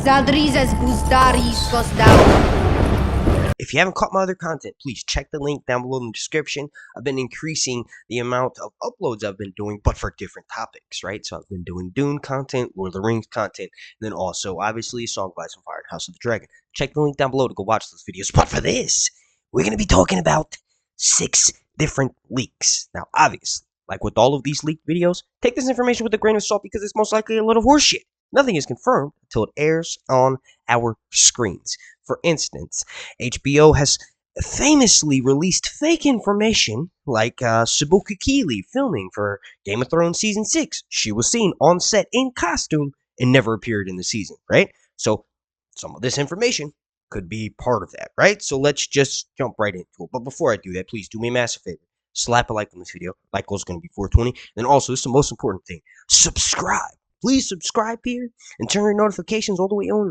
Zaldrizes Buzdaris goes down. If you haven't caught my other content, please check the link down below in the description. I've been increasing the amount of uploads I've been doing, but for different topics, right? So I've been doing Dune content, Lord of the Rings content, and then also, obviously, Song of Ice and Fire and House of the Dragon. Check the link down below to go watch those videos. But for this, we're going to be talking about 6 different leaks. Now, obviously, like with all of these leaked videos, take this information with a grain of salt because it's most likely a lot of horseshit. Nothing is confirmed until it airs on our screens. For instance, HBO has famously released fake information like Suboku Keeley filming for Game of Thrones Season 6. She was seen on set in costume and never appeared in the season, right? So some of this information could be part of that, right? So let's just jump right into it. But before I do that, please do me a massive favor. Slap a like on this video. Like goal is going to be 420. And also, this is the most important thing. Subscribe. Please subscribe here and turn your notifications all the way on.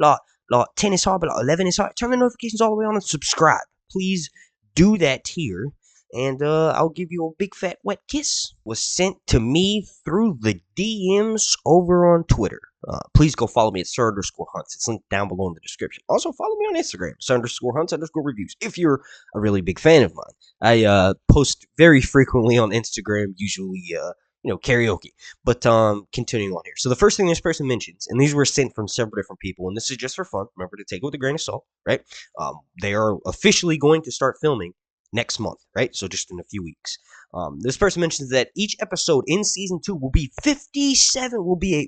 Lot 10 is hard, but lot 11 is hard. Turn the notifications all the way on and subscribe. Please do that here. And I'll give you a big fat wet kiss. Was sent to me through the DMs over on Twitter. Please go follow me at Sir_Hunts. It's linked down below in the description. Also follow me on Instagram, Sir_Hunts_reviews. If you're a really big fan of mine, I post very frequently on Instagram, usually karaoke. But continuing on here. So the first thing this person mentions, and these were sent from several different people, and this is just for fun. Remember to take it with a grain of salt, right? They are officially going to start filming next month, right? So just in a few weeks. This person mentions that each episode in season 2 will be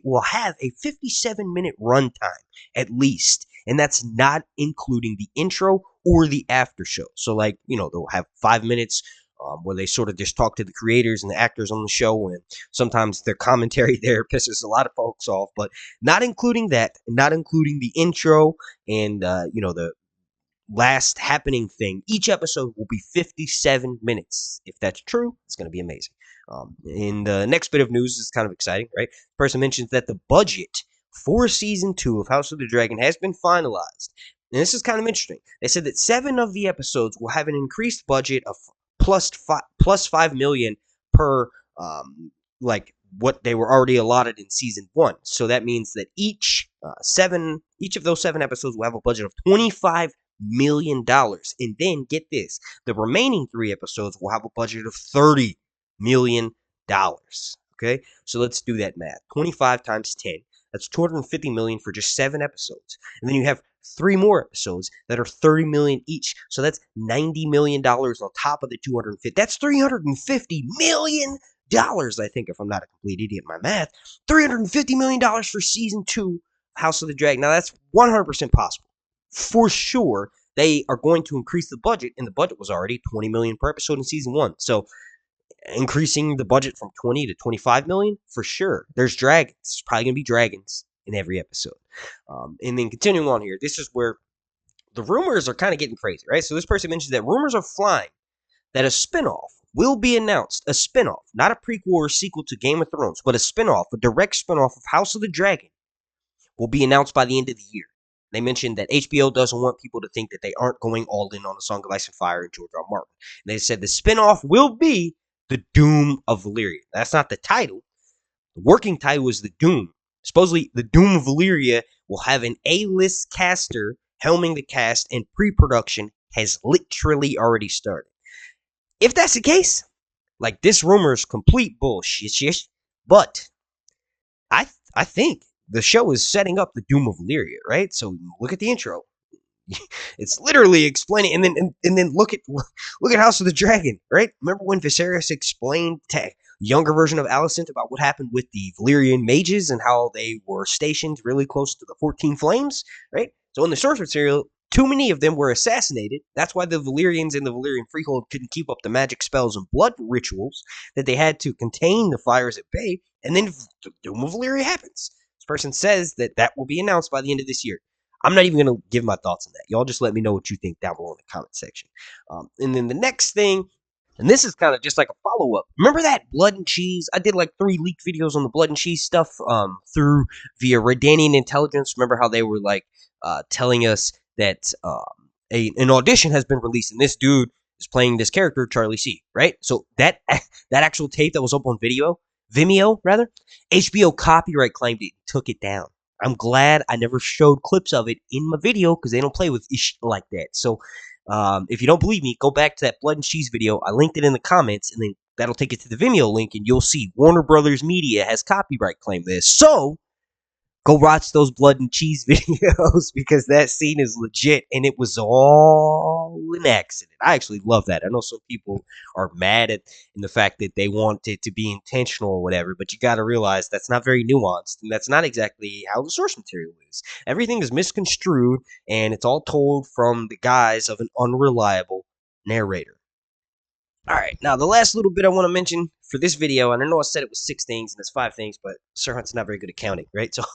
will have a 57-minute runtime at least, and that's not including the intro or the after show. So like, they'll have 5 minutes where they sort of just talk to the creators and the actors on the show, and sometimes their commentary there pisses a lot of folks off, but not including that, not including the intro and the last happening thing. Each episode will be 57 minutes. If that's true, it's going to be amazing. And the next bit of news is kind of exciting, right? The person mentions that the budget for season 2 of House of the Dragon has been finalized. And this is kind of interesting. They said that 7 of the episodes will have an increased budget of plus 5 million per what they were already allotted in season 1. So that means that each of those 7 episodes will have a budget of $25 million. And then get this, the remaining 3 episodes will have a budget of $30 million. Okay, so let's do that math. 25 times 10, that's $250 million for just 7 episodes. And then you have 3 more episodes that are $30 million each. So that's $90 million on top of the 250. That's $350 million, I think, if I'm not a complete idiot in my math. $350 million for season 2 House of the Dragon. Now that's 100% possible. For sure, they are going to increase the budget, and the budget was already $20 million per episode in season 1. So increasing the budget from 20 to 25 million, for sure. There's dragons. There's probably going to be dragons in every episode. And then continuing on here, this is where the rumors are kind of getting crazy, right? So this person mentions that rumors are flying that a spinoff will be announced. A spinoff, not a prequel or sequel to Game of Thrones, but a spinoff, a direct spinoff of House of the Dragon will be announced by the end of the year. They mentioned that HBO doesn't want people to think that they aren't going all in on the Song of Ice and Fire and George R. R. Martin. And they said the spinoff will be The Doom of Valyria. That's not the title. The working title is The Doom. Supposedly, The Doom of Valyria will have an A-list caster helming the cast, and pre-production has literally already started. If that's the case, like, this rumor is complete bullshit, but I think the show is setting up the Doom of Valyria, right? So look at the intro. It's literally explaining, and then look at House of the Dragon, right? Remember when Viserys explained to younger version of Alicent about what happened with the Valyrian mages and how they were stationed really close to the 14 Flames, right? So in the source material, too many of them were assassinated. That's why the Valyrians in the Valyrian Freehold couldn't keep up the magic spells and blood rituals that they had to contain the fires at bay. And then the Doom of Valyria happens. This person says that will be announced by the end of this year. I'm not even going to give my thoughts on that. Y'all just let me know what you think down below in the comment section. And then the next thing, and this is kind of just like a follow-up. Remember that blood and cheese? I did like 3 leaked videos on the blood and cheese stuff via Redanian intelligence. Remember how they were like telling us that an audition has been released, and this dude is playing this character, Charlie C, right? So that actual tape that was up on Vimeo, HBO, HBO copyright claimed it, took it down. I'm glad I never showed clips of it in my video because they don't play with ish like that. So if you don't believe me, go back to that Blood and Cheese video. I linked it in the comments, and then that'll take you to the Vimeo link, and you'll see Warner Brothers Media has copyright claimed this. So go watch those Blood and Cheese videos because that scene is legit and it was all an accident. I actually love that. I know some people are mad at in the fact that they want it to be intentional or whatever, but you got to realize that's not very nuanced and that's not exactly how the source material is. Everything is misconstrued and it's all told from the guise of an unreliable narrator. All right, now the last little bit I want to mention for this video, and I know I said it was 6 things and it's 5 things, but Sir Hunt's not very good at counting, right? So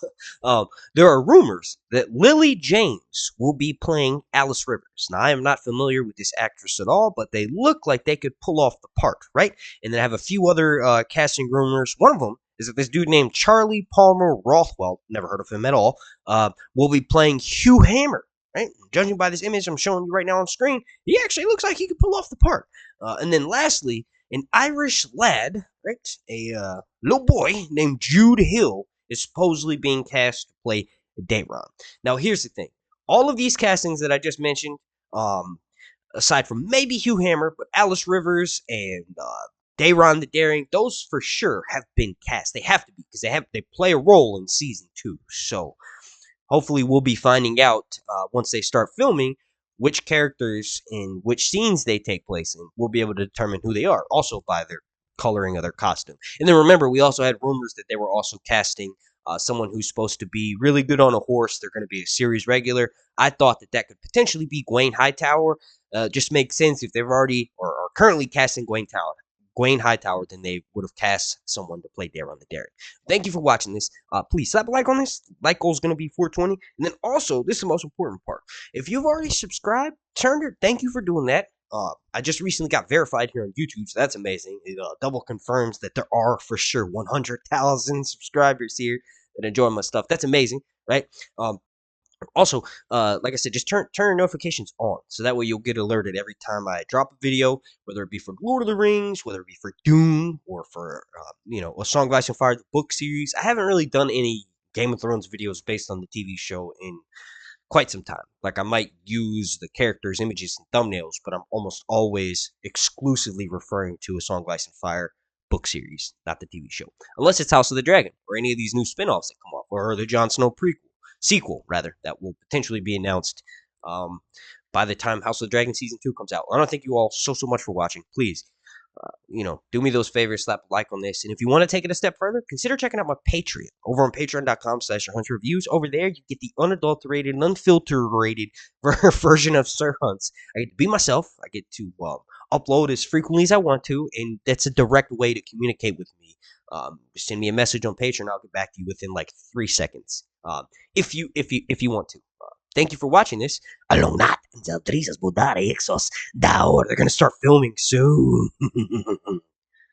there are rumors that Lily James will be playing Alice Rivers. Now, I am not familiar with this actress at all, but they look like they could pull off the part, right? And then I have a few other casting rumors. One of them is that this dude named Charlie Palmer Rothwell, never heard of him at all, will be playing Hugh Hammer. Right? Judging by this image I'm showing you right now on screen, he actually looks like he could pull off the part. And then lastly, an Irish lad, right? A little boy named Jude Hill is supposedly being cast to play Dayron. Now, here's the thing. All of these castings that I just mentioned, aside from maybe Hugh Hammer, but Alice Rivers and Dayron the Daring, those for sure have been cast. They have to be because they play a role in season 2. So hopefully we'll be finding out once they start filming which characters and which scenes they take place in. We'll be able to determine who they are, also by their coloring of their costume. And then remember, we also had rumors that they were also casting someone who's supposed to be really good on a horse. They're going to be a series regular. I thought that could potentially be Gwaine Hightower. Just makes sense if they've already or are currently casting Gwaine Hightower, then they would have cast someone to play Dayron the Daring. Thank you for watching this. Please slap a like on this. Like goal is going to be 420. And then also, this is the most important part. If you've already subscribed, thank you for doing that. I just recently got verified here on YouTube, so that's amazing. It double confirms that there are for sure 100,000 subscribers here that enjoy my stuff. That's amazing, right? Also, like I said, just turn your notifications on, so that way you'll get alerted every time I drop a video, whether it be for Lord of the Rings, whether it be for Doom, or for, A Song of Ice and Fire, the book series. I haven't really done any Game of Thrones videos based on the TV show in quite some time. Like, I might use the characters' images and thumbnails, but I'm almost always exclusively referring to A Song of Ice and Fire book series, not the TV show. Unless it's House of the Dragon, or any of these new spin-offs that come up, or the Jon Snow sequel, that will potentially be announced by the time House of the Dragon Season 2 comes out. I don't thank you all so much for watching. Please, do me those favors, slap a like on this. And if you want to take it a step further, consider checking out my Patreon. Over on patreon.com/SirHuntsReviews. Over there, you get the unadulterated and unfiltered version of Sir Hunts. I get to be myself. I get to upload as frequently as I want to, and that's a direct way to communicate with me. Just send me a message on Patreon. I'll get back to you within like 3 seconds. If you want to. Thank you for watching this. Along that, they're going to start filming soon.